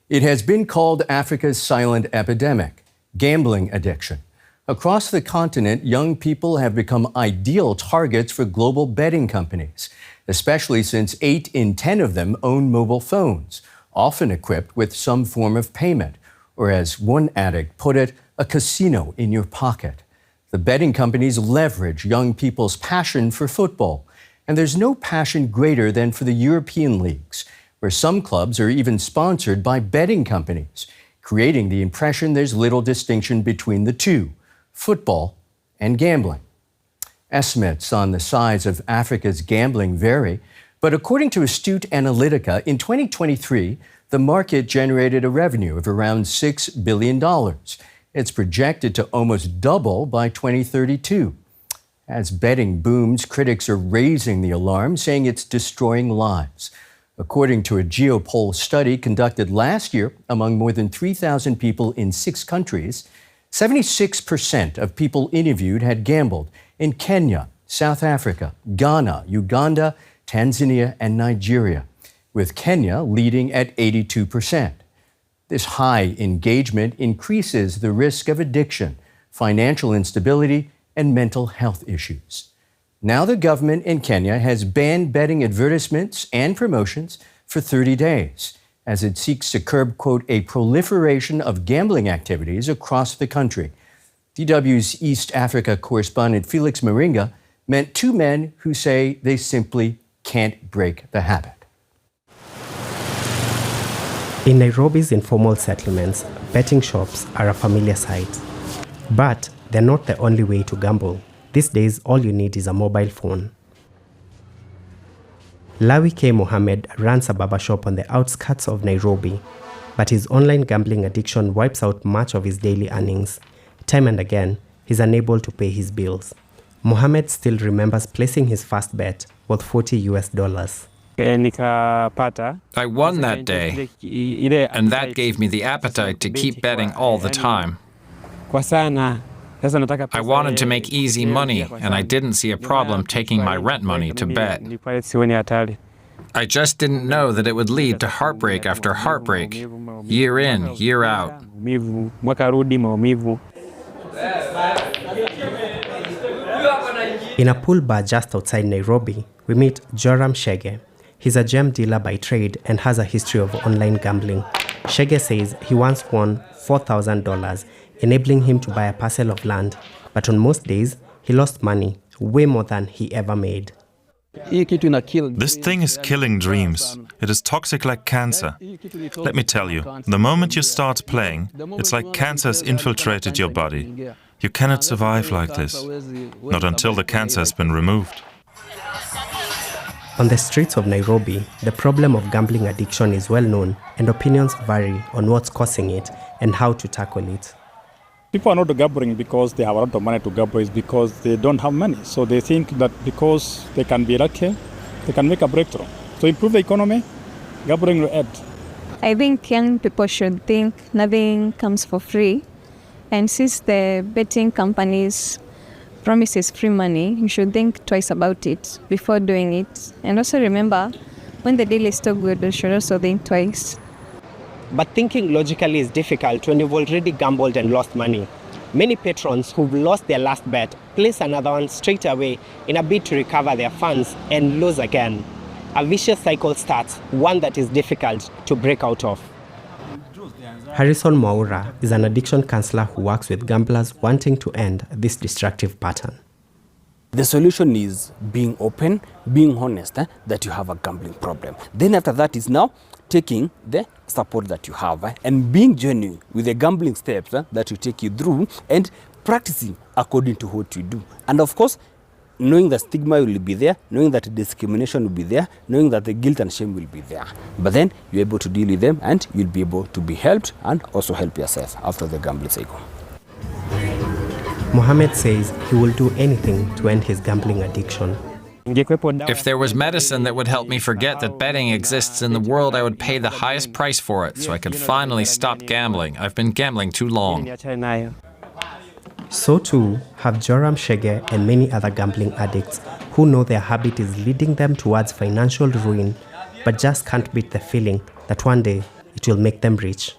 It has been called Africa's silent epidemic, gambling addiction. Across the continent, young people have become ideal targets for global betting companies, especially since 8 in 10 of them own mobile phones, often equipped with some form of payment, or as one addict put it, a casino in your pocket. The betting companies leverage young people's passion for football, and there's no passion greater than for the European leagues, where some clubs are even sponsored by betting companies, creating the impression there's little distinction between the two, football and gambling. Estimates on the size of Africa's gambling vary, but according to Astute Analytica, in 2023, the market generated a revenue of around $6 billion. It's projected to almost double by 2032. As betting booms, critics are raising the alarm, saying it's destroying lives. According to a geopoll study conducted last year among more than 3,000 people in 6 countries, 76% of people interviewed had gambled in Kenya, South Africa, Ghana, Uganda, Tanzania, and Nigeria, with Kenya leading at 82%. This high engagement increases the risk of addiction, financial instability, and mental health issues. Now the government in Kenya has banned betting advertisements and promotions for 30 days as it seeks to curb, quote, a proliferation of gambling activities across the country. DW's East Africa correspondent Felix Moringa met 2 men who say they simply can't break the habit. In Nairobi's informal settlements, betting shops are a familiar sight. But they're not the only way to gamble. These days, all you need is a mobile phone. Lawi K. Mohammed runs a barber shop on the outskirts of Nairobi, but his online gambling addiction wipes out much of his daily earnings. Time and again, he's unable to pay his bills. Mohammed still remembers placing his first bet worth $40. I won that day, and that gave me the appetite to keep betting all the time. I wanted to make easy money, and I didn't see a problem taking my rent money to bet. I just didn't know that it would lead to heartbreak after heartbreak, year in, year out. In a pool bar just outside Nairobi, we meet Joram Shege. He's a gem dealer by trade and has a history of online gambling. Shege says he once won $4,000, enabling him to buy a parcel of land. But on most days, he lost money, way more than he ever made. This thing is killing dreams. It is toxic like cancer. Let me tell you, the moment you start playing, it's like cancer has infiltrated your body. You cannot survive like this, not until the cancer has been removed. On the streets of Nairobi, the problem of gambling addiction is well known, and opinions vary on what's causing it and how to tackle it. People are not gambling because they have a lot of money to gamble, it's because they don't have money. So they think that because they can be lucky, they can make a breakthrough. To improve the economy, gambling will add. I think young people should think nothing comes for free. And since the betting companies promises free money, you should think twice about it before doing it. And also remember, when the deal is still good, you should also think twice. But thinking logically is difficult when you've already gambled and lost money. Many patrons who've lost their last bet place another one straight away in a bid to recover their funds and lose again. A vicious cycle starts, one that is difficult to break out of. Harrison Mwaura is an addiction counselor who works with gamblers wanting to end this destructive pattern. The solution is being open, being honest that you have a gambling problem. Then after that is now taking the support that you have and being genuine with the gambling steps that will take you through and practicing according to what you do. And of course, knowing the stigma will be there, knowing that discrimination will be there, knowing that the guilt and shame will be there. But then you're able to deal with them and you'll be able to be helped and also help yourself after the gambling cycle. Mohammed says he will do anything to end his gambling addiction. If there was medicine that would help me forget that betting exists in the world, I would pay the highest price for it so I could finally stop gambling. I've been gambling too long. So too have Joram Shege and many other gambling addicts who know their habit is leading them towards financial ruin, but just can't beat the feeling that one day it will make them rich.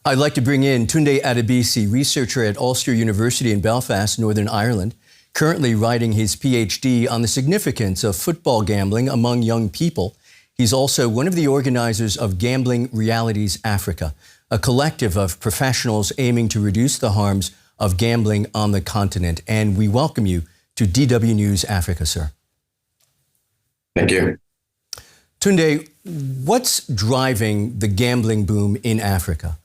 I'd like to bring in Tunde Adebisi, researcher at Ulster University in Belfast, Northern Ireland, currently writing his PhD on the significance of football gambling among young people. He's also one of the organizers of Gambling Realities Africa, a collective of professionals aiming to reduce the harms of gambling on the continent. And we welcome you to DW News Africa, sir. Thank you. Tunde, what's driving the gambling boom in Africa?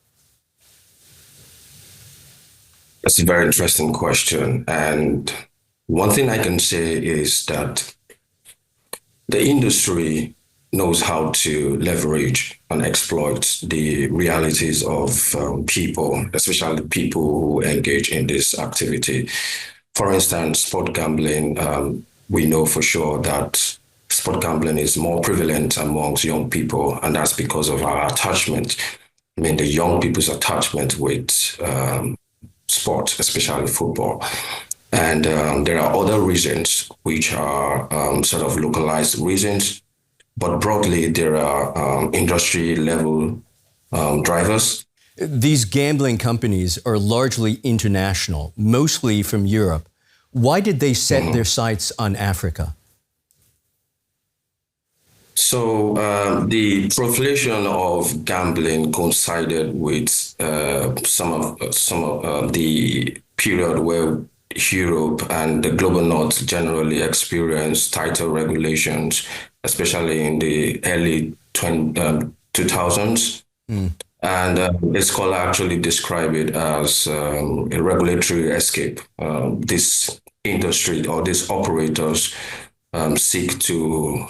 That's a very interesting question. And one thing I can say is that the industry knows how to leverage and exploit the realities of people, especially people who engage in this activity. For instance, sport gambling, we know for sure that sport gambling is more prevalent amongst young people, and that's because of our attachment. I mean, the young people's attachment with sport, especially football. And there are other reasons which are sort of localized reasons, but broadly there are industry level drivers. These gambling companies are largely international, mostly from Europe. Why did they set their sights on Africa? So the proliferation of gambling coincided with some of the period where Europe and the global North generally experienced tighter regulations, especially in the early 2000s. And a scholar actually described it as a regulatory escape. This industry or these operators seek to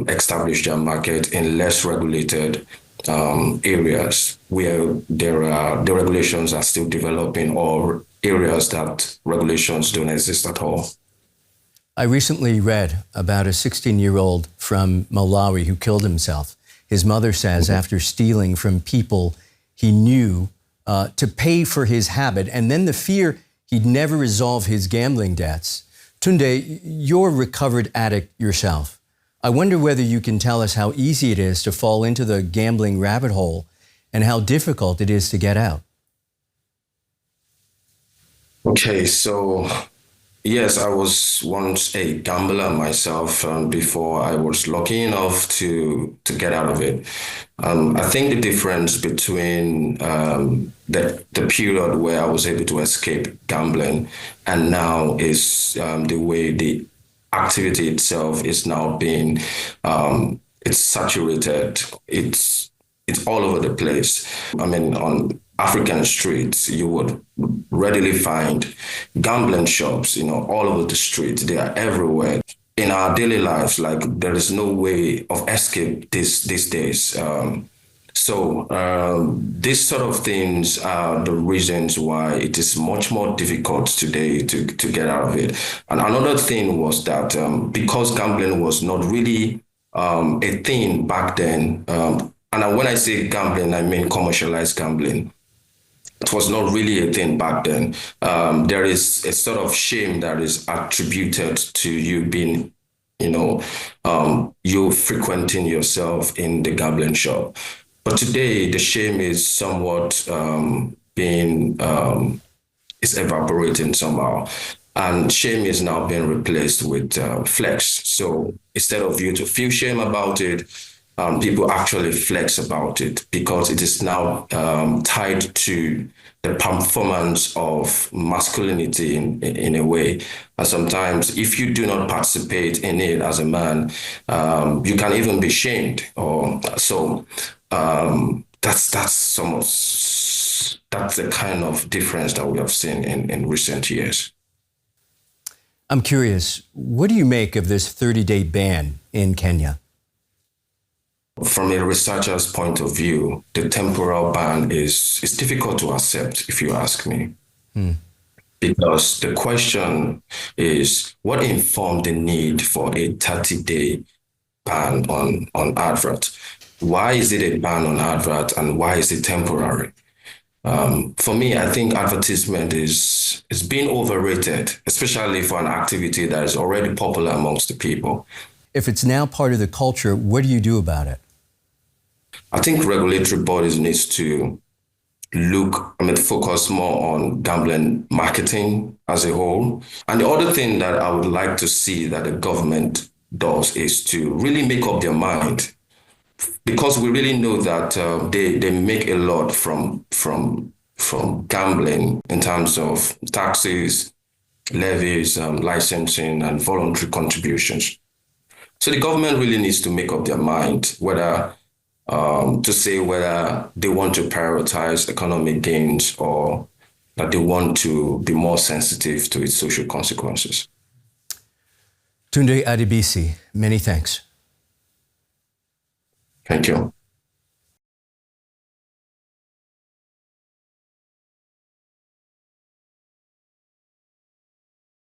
establish their market in less regulated areas where the regulations are still developing, or areas that regulations don't exist at all. I recently read about a 16-year-old from Malawi who killed himself. His mother says after stealing from people he knew to pay for his habit, and then the fear he'd never resolve his gambling debts. Tunde, you're a recovered addict yourself. I wonder whether you can tell us how easy it is to fall into the gambling rabbit hole and how difficult it is to get out. Okay, so yes, I was once a gambler myself before I was lucky enough to get out of it. I think the difference between the period where I was able to escape gambling and now is the way the activity itself is now being, it's saturated. It's all over the place. I mean, on African streets, you would readily find gambling shops, all over the streets. They are everywhere. In our daily lives, like, there is no way of escape these days. So these sort of things are the reasons why it is much more difficult today to get out of it. And another thing was that because gambling was not really a thing back then, and when I say gambling, I mean commercialized gambling. It was not really a thing back then. There is a sort of shame that is attributed to you being, you frequenting yourself in the gambling shop. But today, the shame is somewhat is evaporating somehow. And shame is now being replaced with flex. So instead of you to feel shame about it, people actually flex about it because it is now tied to the performance of masculinity in a way. And sometimes if you do not participate in it as a man, you can even be shamed. That's the kind of difference that we have seen in recent years. I'm curious, what do you make of this 30-day ban in Kenya? From a researcher's point of view, the temporal ban is difficult to accept, if you ask me. Because the question is, what informed the need for a 30-day ban on advert? Why is it a ban on advert and why is it temporary? For me, I think advertisement is being overrated, especially for an activity that is already popular amongst the people. If it's now part of the culture, what do you do about it? I think regulatory bodies needs to focus more on gambling marketing as a whole. And the other thing that I would like to see that the government does is to really make up their mind, because we really know that they make a lot from gambling in terms of taxes, levies, licensing, and voluntary contributions. So the government really needs to make up their mind whether to say whether they want to prioritize economic gains or that they want to be more sensitive to its social consequences. Tunde Adebisi, many thanks. Thank you.